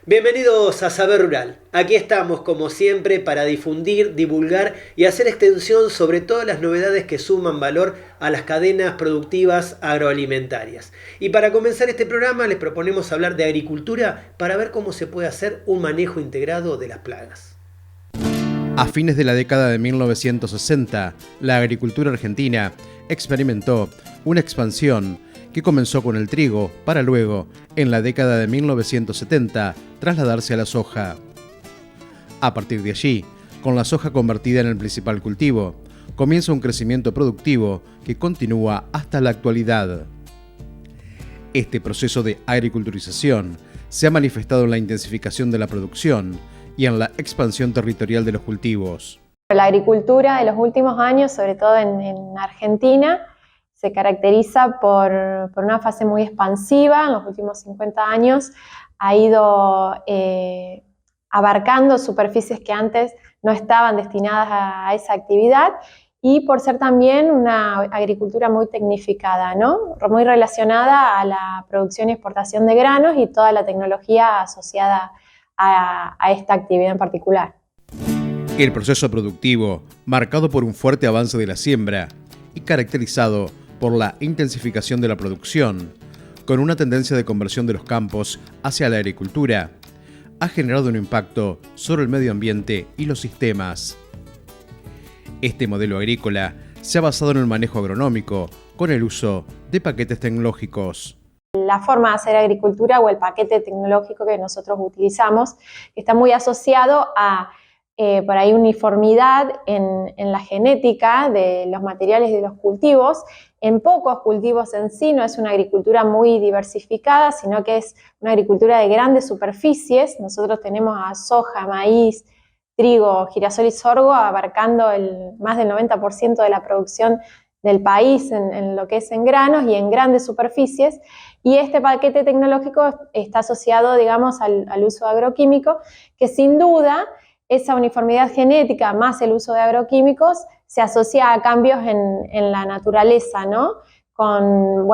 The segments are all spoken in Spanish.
Bienvenidos a Saber Rural. Aquí estamos como siempre para difundir, divulgar y hacer extensión sobre todas las novedades que suman valor a las cadenas productivas agroalimentarias. Y para comenzar este programa les proponemos hablar de agricultura para ver cómo se puede hacer un manejo integrado de las plagas. A fines de la década de 1960, la agricultura argentina experimentó una expansión que comenzó con el trigo para luego, en la década de 1970, trasladarse a la soja. A partir de allí, con la soja convertida en el principal cultivo, comienza un crecimiento productivo que continúa hasta la actualidad. Este proceso de agriculturización se ha manifestado en la intensificación de la producción y en la expansión territorial de los cultivos. La agricultura de los últimos años, sobre todo en Argentina, se caracteriza por una fase muy expansiva. En los últimos 50 años ha ido abarcando superficies que antes no estaban destinadas a esa actividad y por ser también una agricultura muy tecnificada, ¿no? Muy relacionada a la producción y exportación de granos y toda la tecnología asociada a esta actividad en particular. El proceso productivo, marcado por un fuerte avance de la siembra y caracterizado por la intensificación de la producción, con una tendencia de conversión de los campos hacia la agricultura, ha generado un impacto sobre el medio ambiente y los sistemas. Este modelo agrícola se ha basado en el manejo agronómico con el uso de paquetes tecnológicos. La forma de hacer agricultura o el paquete tecnológico que nosotros utilizamos está muy asociado a por ahí uniformidad en la genética de los materiales de los cultivos. En pocos cultivos en sí, no es una agricultura muy diversificada, sino que es una agricultura de grandes superficies. Nosotros tenemos a soja, maíz, trigo, girasol y sorgo abarcando más del 90% de la producción del país en lo que es en granos y en grandes superficies. Y este paquete tecnológico está asociado, digamos, al uso de agroquímicos, que sin duda esa uniformidad genética más el uso de agroquímicos se asocia a cambios en la naturaleza, ¿no? Con,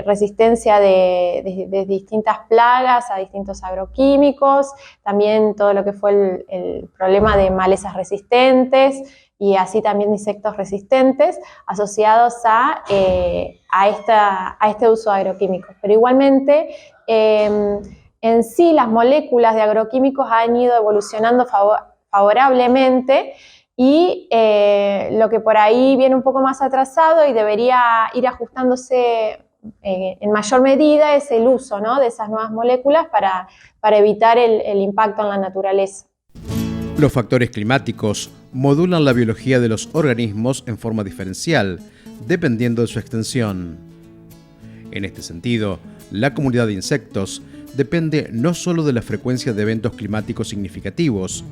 resistencia de distintas plagas a distintos agroquímicos, también todo lo que fue el problema de malezas resistentes y así también insectos resistentes asociados a este uso de agroquímicos. Pero igualmente, en sí, las moléculas de agroquímicos han ido evolucionando favorablemente y lo que por ahí viene un poco más atrasado y debería ir ajustándose en mayor medida es el uso, ¿no?, de esas nuevas moléculas para evitar el impacto en la naturaleza. Los factores climáticos modulan la biología de los organismos en forma diferencial, dependiendo de su extensión. En este sentido, la comunidad de insectos depende no solo de la frecuencia de eventos climáticos significativos,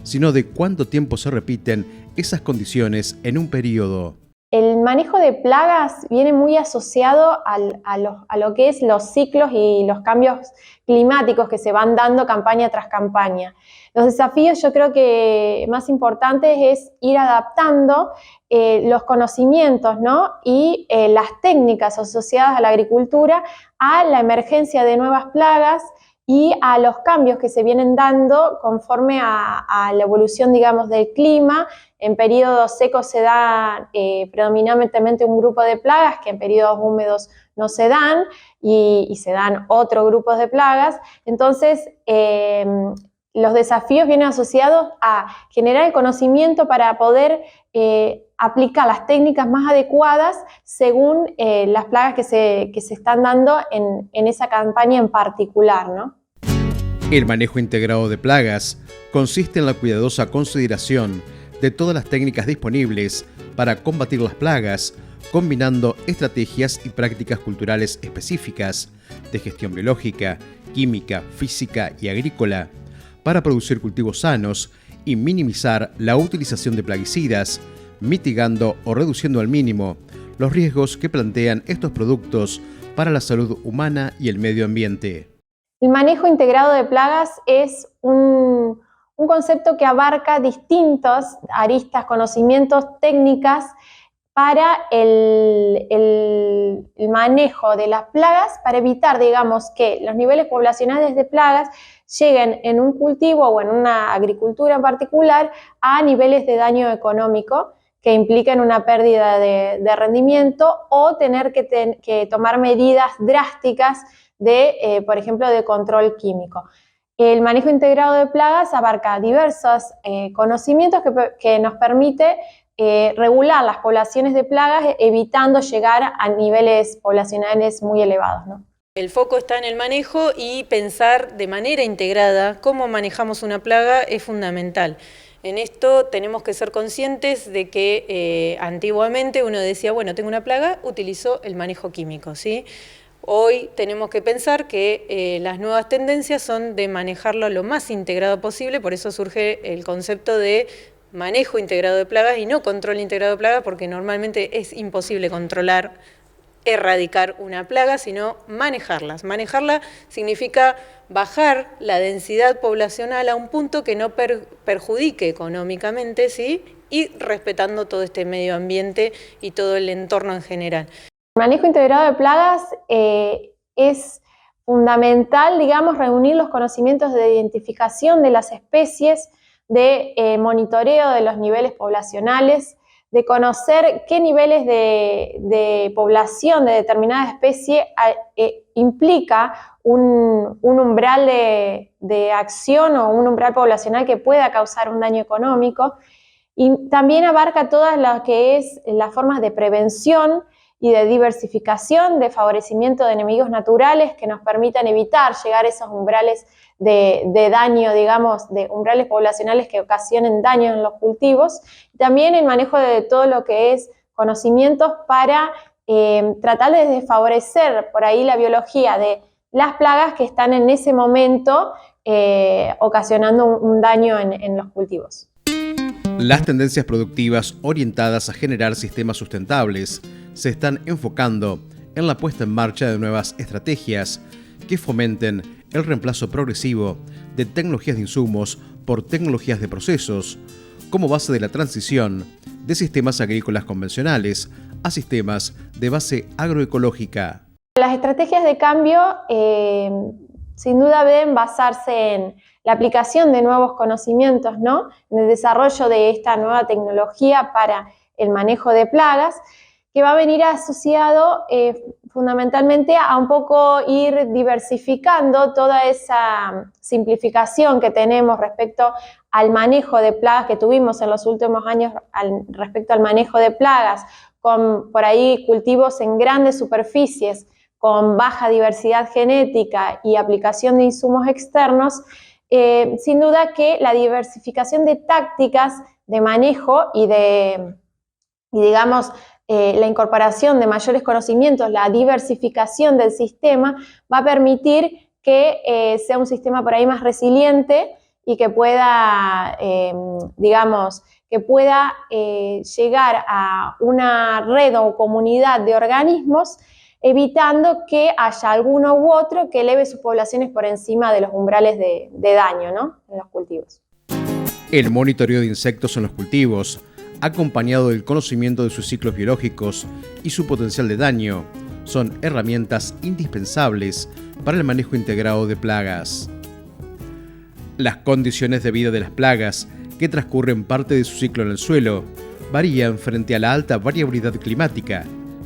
sino de cuánto tiempo se repiten esas condiciones en un periodo. El manejo de plagas viene muy asociado a lo que es los ciclos y los cambios climáticos que se van dando campaña tras campaña. Los desafíos, yo creo que más importantes es ir adaptando los conocimientos, ¿no?, y las técnicas asociadas a la agricultura a la emergencia de nuevas plagas y a los cambios que se vienen dando conforme a la evolución, digamos, del clima. En periodos secos se da predominantemente un grupo de plagas que en periodos húmedos no se dan y se dan otros grupos de plagas. Entonces, los desafíos vienen asociados a generar el conocimiento para poder aplicar las técnicas más adecuadas según las plagas que se están dando en esa campaña en particular, ¿no? El manejo integrado de plagas consiste en la cuidadosa consideración de todas las técnicas disponibles para combatir las plagas, combinando estrategias y prácticas culturales específicas de gestión biológica, química, física y agrícola, para producir cultivos sanos y minimizar la utilización de plaguicidas, mitigando o reduciendo al mínimo los riesgos que plantean estos productos para la salud humana y el medio ambiente. El manejo integrado de plagas es un concepto que abarca distintos aristas, conocimientos, técnicas para el manejo de las plagas, para evitar, digamos, que los niveles poblacionales de plagas lleguen en un cultivo o en una agricultura en particular a niveles de daño económico que impliquen una pérdida de rendimiento o tener que tomar medidas drásticas de, por ejemplo, de control químico. El manejo integrado de plagas abarca diversos conocimientos que nos permite regular las poblaciones de plagas, evitando llegar a niveles poblacionales muy elevados, ¿no? El foco está en el manejo y pensar de manera integrada cómo manejamos una plaga es fundamental. En esto tenemos que ser conscientes de que antiguamente uno decía, bueno, tengo una plaga, utilizo el manejo químico, ¿sí? Hoy tenemos que pensar que las nuevas tendencias son de manejarlo lo más integrado posible, por eso surge el concepto de manejo integrado de plagas y no control integrado de plagas, porque normalmente es imposible controlar, erradicar una plaga, sino manejarlas. Manejarla significa bajar la densidad poblacional a un punto que no perjudique económicamente, ¿sí? Y respetando todo este medio ambiente y todo el entorno en general. El manejo integrado de plagas es fundamental, digamos, reunir los conocimientos de identificación de las especies, de monitoreo de los niveles poblacionales, de conocer qué niveles de población de determinada especie implica un umbral de acción o un umbral poblacional que pueda causar un daño económico. Y también abarca todas las que es las formas de prevención y de diversificación, de favorecimiento de enemigos naturales que nos permitan evitar llegar a esos umbrales de daño, digamos, de umbrales poblacionales que ocasionen daño en los cultivos. También el manejo de todo lo que es conocimientos para tratar de favorecer por ahí la biología de las plagas que están en ese momento ocasionando un daño en los cultivos. Las tendencias productivas orientadas a generar sistemas sustentables se están enfocando en la puesta en marcha de nuevas estrategias que fomenten el reemplazo progresivo de tecnologías de insumos por tecnologías de procesos, como base de la transición de sistemas agrícolas convencionales a sistemas de base agroecológica. Las estrategias de cambio sin duda deben basarse en la aplicación de nuevos conocimientos, ¿no? En el desarrollo de esta nueva tecnología para el manejo de plagas, que va a venir asociado fundamentalmente a un poco ir diversificando toda esa simplificación que tenemos respecto al manejo de plagas que tuvimos en los últimos años respecto al manejo de plagas, con por ahí cultivos en grandes superficies, con baja diversidad genética y aplicación de insumos externos. Sin duda que la diversificación de tácticas de manejo y digamos, la incorporación de mayores conocimientos, la diversificación del sistema va a permitir que sea un sistema por ahí más resiliente y que pueda, digamos, que pueda llegar a una red o comunidad de organismos, evitando que haya alguno u otro que eleve sus poblaciones por encima de los umbrales de daño, ¿no? En los cultivos. El monitoreo de insectos en los cultivos, acompañado del conocimiento de sus ciclos biológicos y su potencial de daño, son herramientas indispensables para el manejo integrado de plagas. Las condiciones de vida de las plagas, que transcurren parte de su ciclo en el suelo, varían frente a la alta variabilidad climática,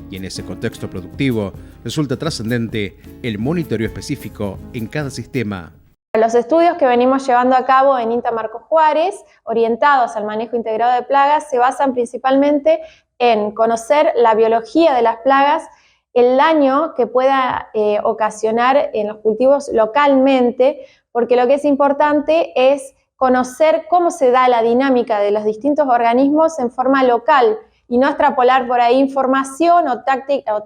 y en ese contexto productivo resulta trascendente el monitoreo específico en cada sistema. Los estudios que venimos llevando a cabo en INTA Marcos Juárez, orientados al manejo integrado de plagas, se basan principalmente en conocer la biología de las plagas, el daño que pueda ocasionar en los cultivos localmente, porque lo que es importante es conocer cómo se da la dinámica de los distintos organismos en forma local y no extrapolar por ahí información o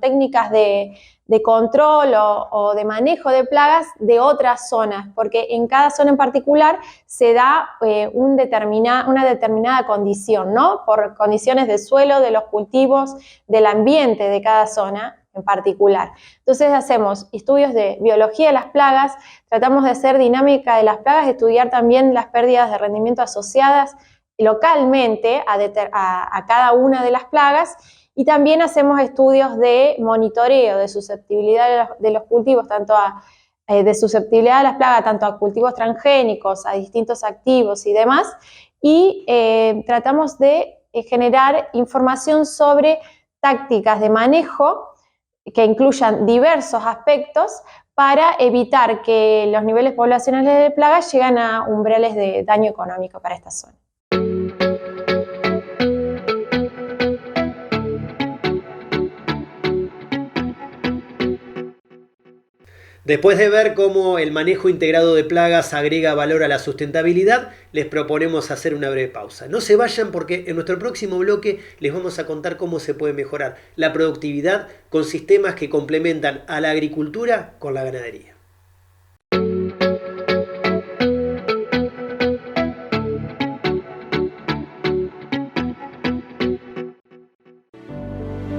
técnicas de control o de manejo de plagas de otras zonas, porque en cada zona en particular se da una determinada condición, ¿no? Por condiciones del suelo, de los cultivos, del ambiente de cada zona en particular. Entonces hacemos estudios de biología de las plagas, tratamos de hacer dinámica de las plagas, estudiar también las pérdidas de rendimiento asociadas localmente a cada una de las plagas Y también hacemos estudios de monitoreo de susceptibilidad de los cultivos, de susceptibilidad a las plagas, tanto a cultivos transgénicos, a distintos activos y demás, y tratamos de generar información sobre tácticas de manejo que incluyan diversos aspectos para evitar que los niveles poblacionales de plagas lleguen a umbrales de daño económico para esta zona. Después de ver cómo el manejo integrado de plagas agrega valor a la sustentabilidad, les proponemos hacer una breve pausa. No se vayan porque en nuestro próximo bloque les vamos a contar cómo se puede mejorar la productividad con sistemas que complementan a la agricultura con la ganadería.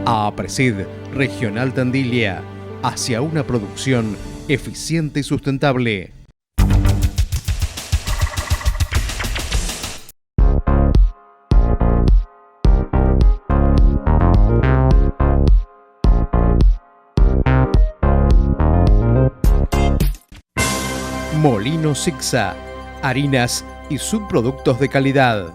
APRESID Regional Tandil, hacia una producción eficiente y sustentable. Molino Sixa, harinas y subproductos de calidad.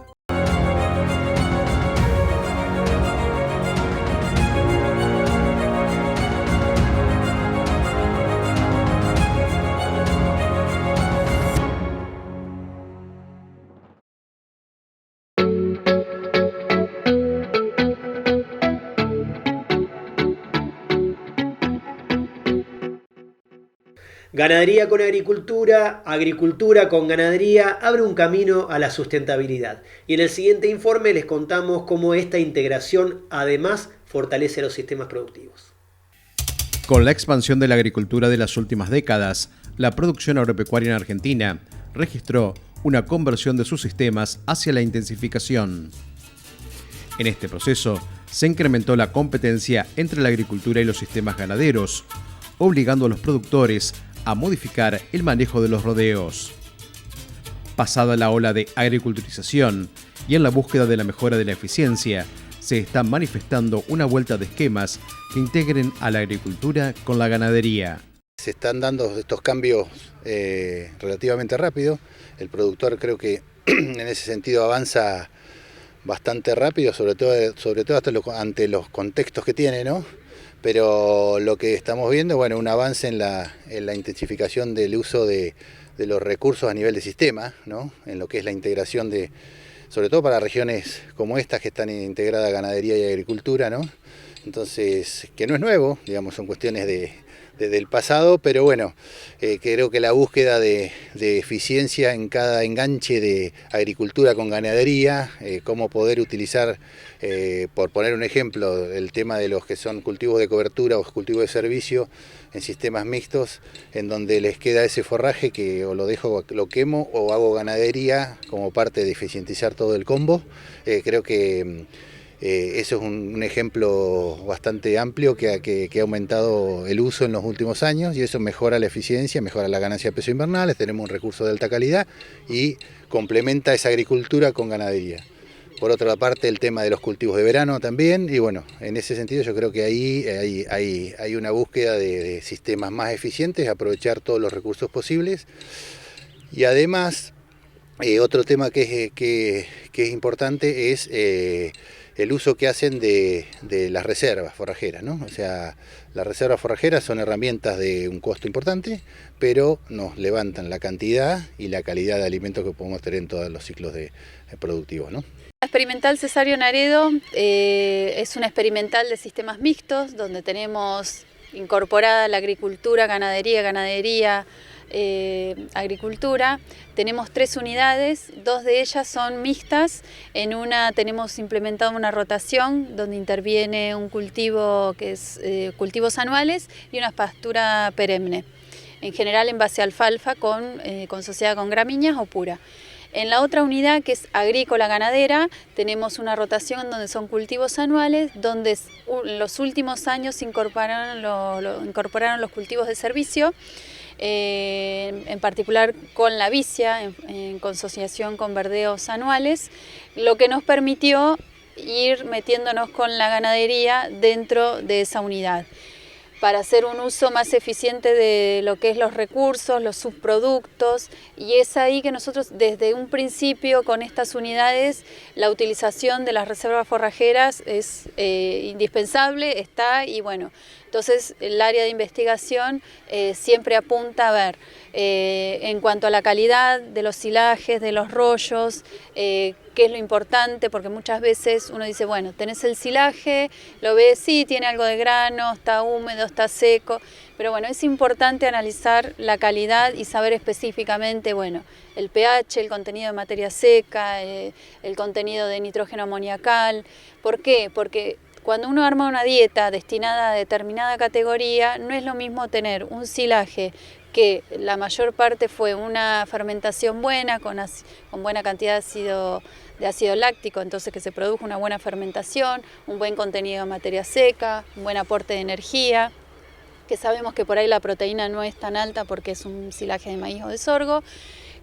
Ganadería con agricultura, agricultura con ganadería, abre un camino a la sustentabilidad. Y en el siguiente informe les contamos cómo esta integración además fortalece los sistemas productivos. Con la expansión de la agricultura de las últimas décadas, la producción agropecuaria en Argentina registró una conversión de sus sistemas hacia la intensificación. En este proceso, se incrementó la competencia entre la agricultura y los sistemas ganaderos, obligando a los productores a modificar el manejo de los rodeos. Pasada la ola de agriculturización y en la búsqueda de la mejora de la eficiencia, se está manifestando una vuelta de esquemas que integren a la agricultura con la ganadería. Se están dando estos cambios relativamente rápido. El productor creo que en ese sentido avanza bastante rápido, sobre todo ante los contextos que tiene, ¿no? Pero lo que estamos viendo, bueno, un avance en la intensificación del uso de los recursos a nivel de sistema, ¿no? En lo que es la integración sobre todo para regiones como estas que están integradas ganadería y agricultura, ¿no? Entonces, que no es nuevo, digamos, son cuestiones del pasado, pero bueno, creo que la búsqueda de eficiencia en cada enganche de agricultura con ganadería, cómo poder utilizar, por poner un ejemplo, el tema de los que son cultivos de cobertura o cultivos de servicio en sistemas mixtos, en donde les queda ese forraje que o lo dejo, lo quemo o hago ganadería como parte de eficientizar todo el combo. Creo que eso es un ejemplo bastante amplio que ha aumentado el uso en los últimos años y eso mejora la eficiencia, mejora la ganancia de peso invernales, tenemos un recurso de alta calidad y complementa esa agricultura con ganadería. Por otra parte, el tema de los cultivos de verano también, y bueno, en ese sentido yo creo que ahí hay una búsqueda de sistemas más eficientes, aprovechar todos los recursos posibles. Y además, otro tema que es importante es el uso que hacen de las reservas forrajeras, ¿no? O sea, las reservas forrajeras son herramientas de un costo importante, pero nos levantan la cantidad y la calidad de alimentos que podemos tener en todos los ciclos productivos, ¿no? La experimental Cesario Naredo es una experimental de sistemas mixtos donde tenemos incorporada la agricultura, ganadería, agricultura. Tenemos 3 unidades, 2 de ellas son mixtas. En una tenemos implementado una rotación donde interviene un cultivo que es cultivos anuales y una pastura perenne. En general en base a alfalfa asociada con gramíneas o pura. En la otra unidad, que es agrícola ganadera, tenemos una rotación donde son cultivos anuales, donde en los últimos años se incorporaron los cultivos de servicio, en particular con la vicia, en consociación con verdeos anuales, lo que nos permitió ir metiéndonos con la ganadería dentro de esa unidad, para hacer un uso más eficiente de lo que es los recursos, los subproductos, y es ahí que nosotros desde un principio con estas unidades la utilización de las reservas forrajeras es indispensable, está, y bueno, entonces el área de investigación siempre apunta a ver en cuanto a la calidad de los silajes, de los rollos, qué es lo importante, porque muchas veces uno dice, bueno, tenés el silaje, lo ves, sí, tiene algo de grano, está húmedo, está seco, pero bueno, es importante analizar la calidad y saber específicamente, bueno, el pH, el contenido de materia seca, el contenido de nitrógeno amoniacal. ¿Por qué? Porque cuando uno arma una dieta destinada a determinada categoría, no es lo mismo tener un silaje que la mayor parte fue una fermentación buena, con buena cantidad de ácido láctico, entonces que se produjo una buena fermentación, un buen contenido de materia seca, un buen aporte de energía, que sabemos que por ahí la proteína no es tan alta porque es un silaje de maíz o de sorgo,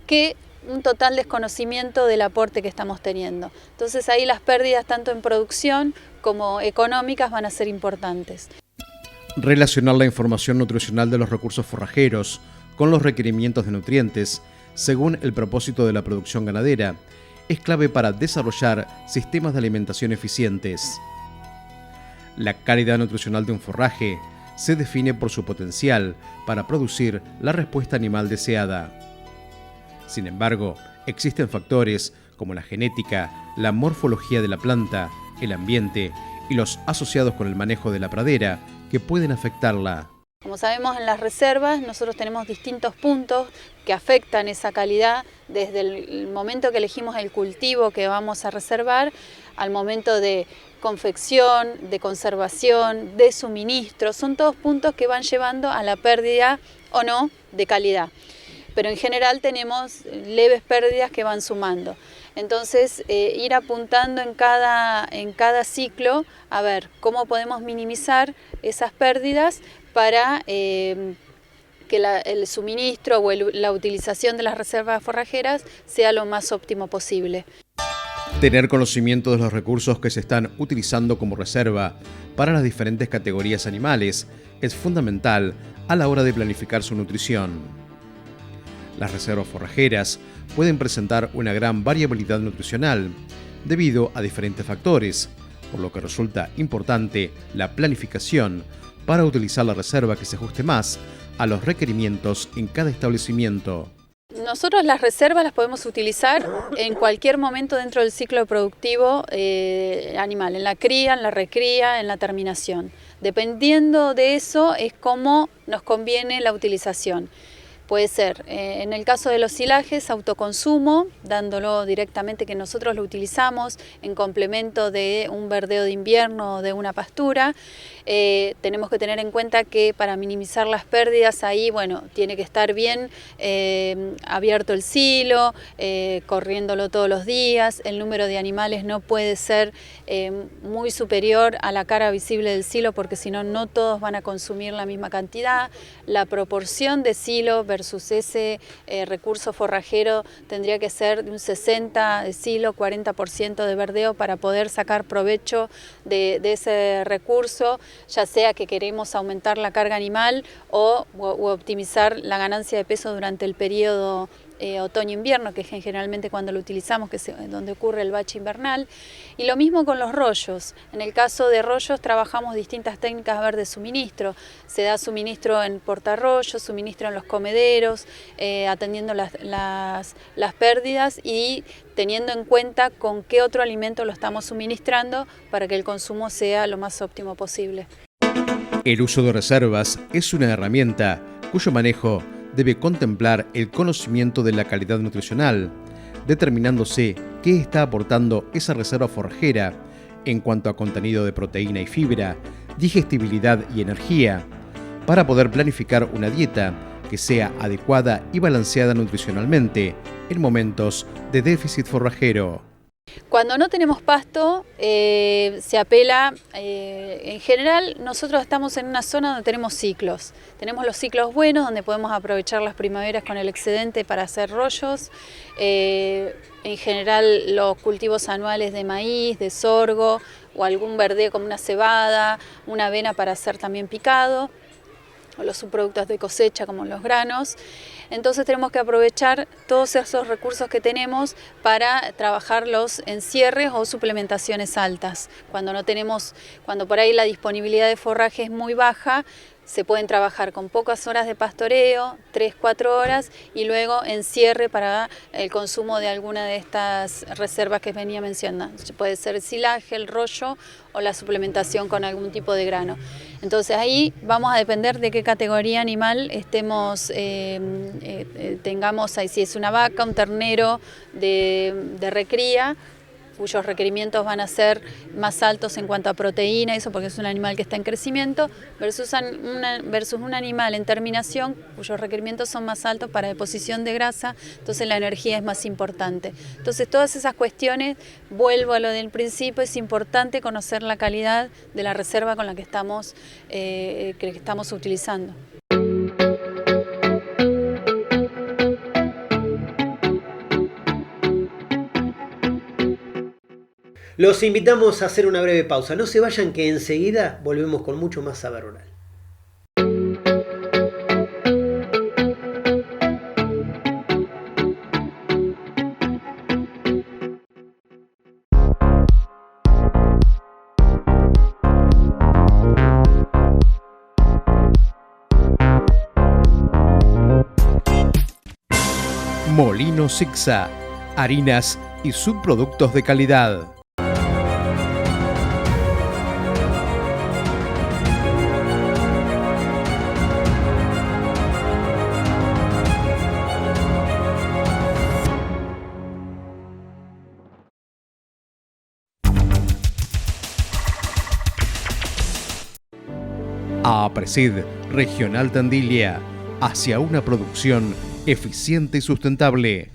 que un total desconocimiento del aporte que estamos teniendo. Entonces ahí las pérdidas tanto en producción como económicas van a ser importantes. Relacionar la información nutricional de los recursos forrajeros con los requerimientos de nutrientes, según el propósito de la producción ganadera, es clave para desarrollar sistemas de alimentación eficientes. La calidad nutricional de un forraje se define por su potencial para producir la respuesta animal deseada. Sin embargo, existen factores como la genética, la morfología de la planta, el ambiente y los asociados con el manejo de la pradera que pueden afectarla. Como sabemos, en las reservas nosotros tenemos distintos puntos que afectan esa calidad, desde el momento que elegimos el cultivo que vamos a reservar, al momento de confección, de conservación, de suministro. Son todos puntos que van llevando a la pérdida o no de calidad. Pero en general tenemos leves pérdidas que van sumando. Entonces, ir apuntando en cada ciclo a ver cómo podemos minimizar esas pérdidas para que el suministro o la utilización de las reservas forrajeras sea lo más óptimo posible. Tener conocimiento de los recursos que se están utilizando como reserva para las diferentes categorías animales es fundamental a la hora de planificar su nutrición. Las reservas forrajeras pueden presentar una gran variabilidad nutricional debido a diferentes factores, por lo que resulta importante la planificación para utilizar la reserva que se ajuste más a los requerimientos en cada establecimiento. Nosotros las reservas las podemos utilizar en cualquier momento dentro del ciclo productivo animal, en la cría, en la recría, en la terminación. Dependiendo de eso es cómo nos conviene la utilización. Puede ser, en el caso de los silajes, autoconsumo, dándolo directamente que nosotros lo utilizamos en complemento de un verdeo de invierno o de una pastura. Tenemos que tener en cuenta que para minimizar las pérdidas ahí, bueno, tiene que estar bien abierto el silo, corriéndolo todos los días. El número de animales no puede ser muy superior a la cara visible del silo porque si no, no todos van a consumir la misma cantidad. La proporción de silo versus ese recurso forrajero tendría que ser de un 60% de silo, 40% de verdeo para poder sacar provecho de ese recurso, ya sea que queremos aumentar la carga animal o optimizar la ganancia de peso durante el periodo otoño-invierno, que es generalmente cuando lo utilizamos, que es donde ocurre el bache invernal. Y lo mismo con los rollos. En el caso de rollos trabajamos distintas técnicas de suministro. Se da suministro en portarrollos, suministro en los comederos, atendiendo las pérdidas y teniendo en cuenta con qué otro alimento lo estamos suministrando para que el consumo sea lo más óptimo posible. El uso de reservas es una herramienta cuyo manejo debe contemplar el conocimiento de la calidad nutricional, determinándose qué está aportando esa reserva forrajera en cuanto a contenido de proteína y fibra, digestibilidad y energía, para poder planificar una dieta que sea adecuada y balanceada nutricionalmente en momentos de déficit forrajero. Cuando no tenemos pasto, se apela, en general nosotros estamos en una zona donde tenemos ciclos. Tenemos los ciclos buenos, donde podemos aprovechar las primaveras con el excedente para hacer rollos. En general los cultivos anuales de maíz, de sorgo, o algún verdeo como una cebada, una avena para hacer también picado, o los subproductos de cosecha como los granos. Entonces tenemos que aprovechar todos esos recursos que tenemos para trabajar los encierres o suplementaciones altas. Cuando por ahí la disponibilidad de forraje es muy baja, se pueden trabajar con pocas horas de pastoreo, 3-4 horas, y luego encierre para el consumo de alguna de estas reservas que venía mencionando. Puede ser el silaje, el rollo o la suplementación con algún tipo de grano. Entonces ahí vamos a depender de qué categoría animal tengamos ahí, si es una vaca, un ternero de recría, cuyos requerimientos van a ser más altos en cuanto a proteína, eso porque es un animal que está en crecimiento, versus un animal en terminación, cuyos requerimientos son más altos para deposición de grasa, entonces la energía es más importante. Entonces todas esas cuestiones, vuelvo a lo del principio, es importante conocer la calidad de la reserva con la que estamos utilizando. Los invitamos a hacer una breve pausa. No se vayan, que enseguida volvemos con mucho más Saber Rural. Molino Sicsa, harinas y subproductos de calidad. APRESID Regional Tandilia, hacia una producción eficiente y sustentable.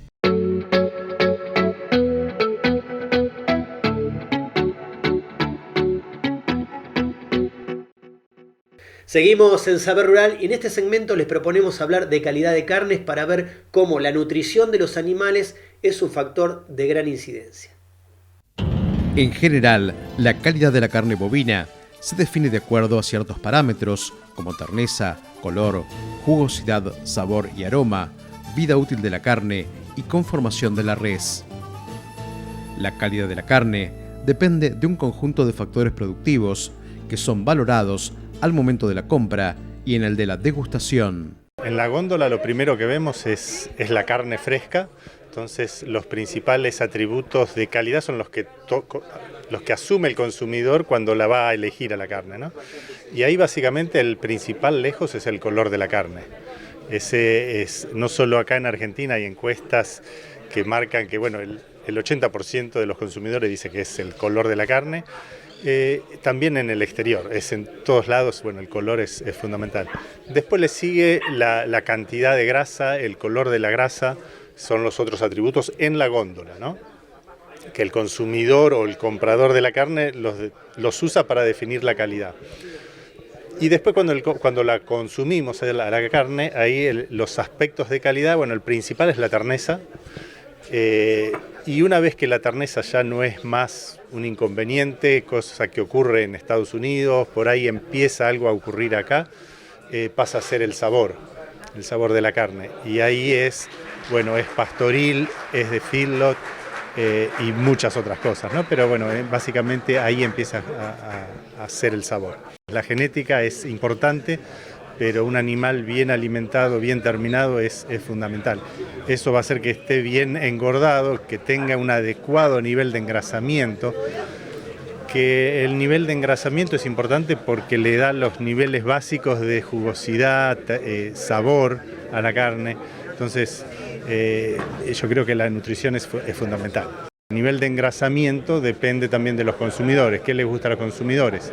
Seguimos en Saber Rural y en este segmento les proponemos hablar de calidad de carnes para ver cómo la nutrición de los animales es un factor de gran incidencia. En general, la calidad de la carne bovina se define de acuerdo a ciertos parámetros como terneza, color, jugosidad, sabor y aroma, vida útil de la carne y conformación de la res. La calidad de la carne depende de un conjunto de factores productivos que son valorados al momento de la compra y en el de la degustación. En la góndola lo primero que vemos es la carne fresca, entonces los principales atributos de calidad son los que asume el consumidor cuando la va a elegir a la carne, ¿no? Y ahí básicamente el principal lejos es el color de la carne. Ese es, no solo acá en Argentina hay encuestas que marcan que bueno, el 80% de los consumidores dice que es el color de la carne. También en el exterior, es en todos lados, bueno, el color es fundamental. Después le sigue la cantidad de grasa, el color de la grasa, son los otros atributos en la góndola, ¿no? Que el consumidor o el comprador de la carne los usa para definir la calidad. Y después cuando la consumimos a la carne, ahí los aspectos de calidad, bueno, el principal es la terneza. Y una vez que la terneza ya no es más un inconveniente, cosa que ocurre en Estados Unidos, por ahí empieza algo a ocurrir acá, pasa a ser el sabor de la carne. Y ahí es pastoril, es de feedlot y muchas otras cosas, ¿no? Pero bueno, básicamente ahí empieza a ser el sabor. La genética es importante, pero un animal bien alimentado, bien terminado es fundamental. Eso va a hacer que esté bien engordado, que tenga un adecuado nivel de engrasamiento, que el nivel de engrasamiento es importante porque le da los niveles básicos de jugosidad, sabor a la carne. Entonces, yo creo que la nutrición es fundamental. El nivel de engrasamiento depende también de los consumidores. ¿Qué les gusta a los consumidores?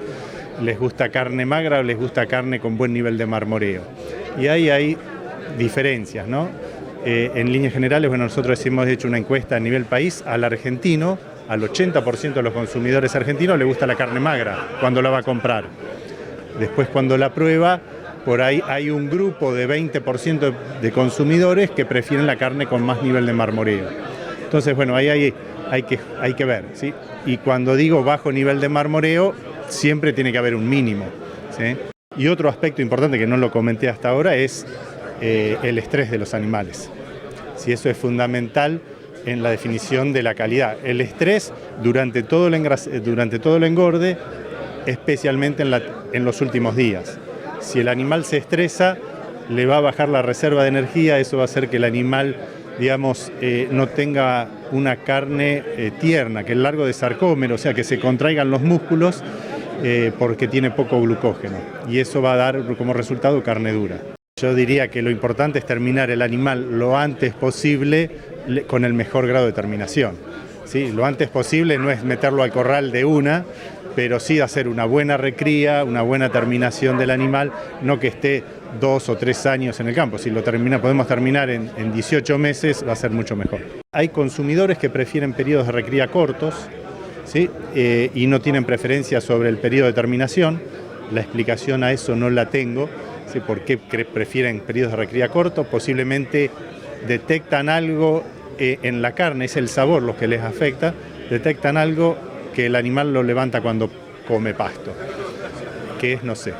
¿Les gusta carne magra o les gusta carne con buen nivel de marmoreo? Y ahí hay diferencias, ¿no? En líneas generales, bueno, nosotros hemos hecho una encuesta a nivel país al argentino al 80% de los consumidores argentinos le gusta la carne magra cuando la va a comprar. Después, cuando la prueba, por ahí hay un grupo de 20% de consumidores que prefieren la carne con más nivel de marmoreo. Entonces, bueno, ahí hay que ver, ¿sí? Y cuando digo bajo nivel de marmoreo, siempre tiene que haber un mínimo, ¿sí? Y otro aspecto importante que no lo comenté hasta ahora es el estrés de los animales. Sí, eso es fundamental en la definición de la calidad. El estrés durante todo el engorde, especialmente en los últimos días. Si el animal se estresa, le va a bajar la reserva de energía, eso va a hacer que el animal, digamos, no tenga una carne tierna, que el largo de sarcómero, o sea, que se contraigan los músculos porque tiene poco glucógeno. Y eso va a dar como resultado carne dura. Yo diría que lo importante es terminar el animal lo antes posible con el mejor grado de terminación. ¿Sí? Lo antes posible no es meterlo al corral de una, pero sí hacer una buena recría, una buena terminación del animal, no que esté 2 o 3 años en el campo. Si podemos terminar en 18 meses, va a ser mucho mejor. Hay consumidores que prefieren periodos de recría cortos, ¿sí? Y no tienen preferencia sobre el periodo de terminación. La explicación a eso no la tengo. ¿Sí? ¿Por qué prefieren periodos de recría cortos? Posiblemente detectan algo en la carne, es el sabor lo que les afecta, detectan algo que el animal lo levanta cuando come pasto, que es, no sé.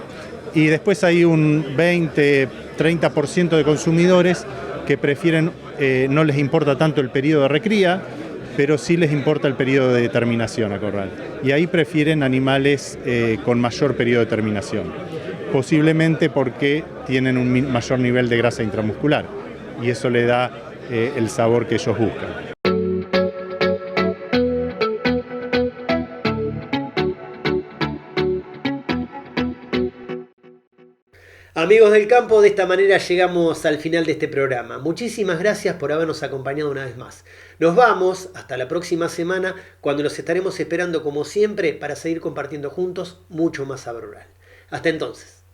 Y después hay un 20-30% de consumidores que prefieren, no les importa tanto el periodo de recría, pero sí les importa el periodo de terminación a corral. Y ahí prefieren animales con mayor periodo de terminación, posiblemente porque tienen un mayor nivel de grasa intramuscular, y eso le da el sabor que ellos buscan. Amigos del campo, de esta manera llegamos al final de este programa. Muchísimas gracias por habernos acompañado una vez más. Nos vamos hasta la próxima semana, cuando los estaremos esperando como siempre para seguir compartiendo juntos mucho más saber rural. Hasta entonces.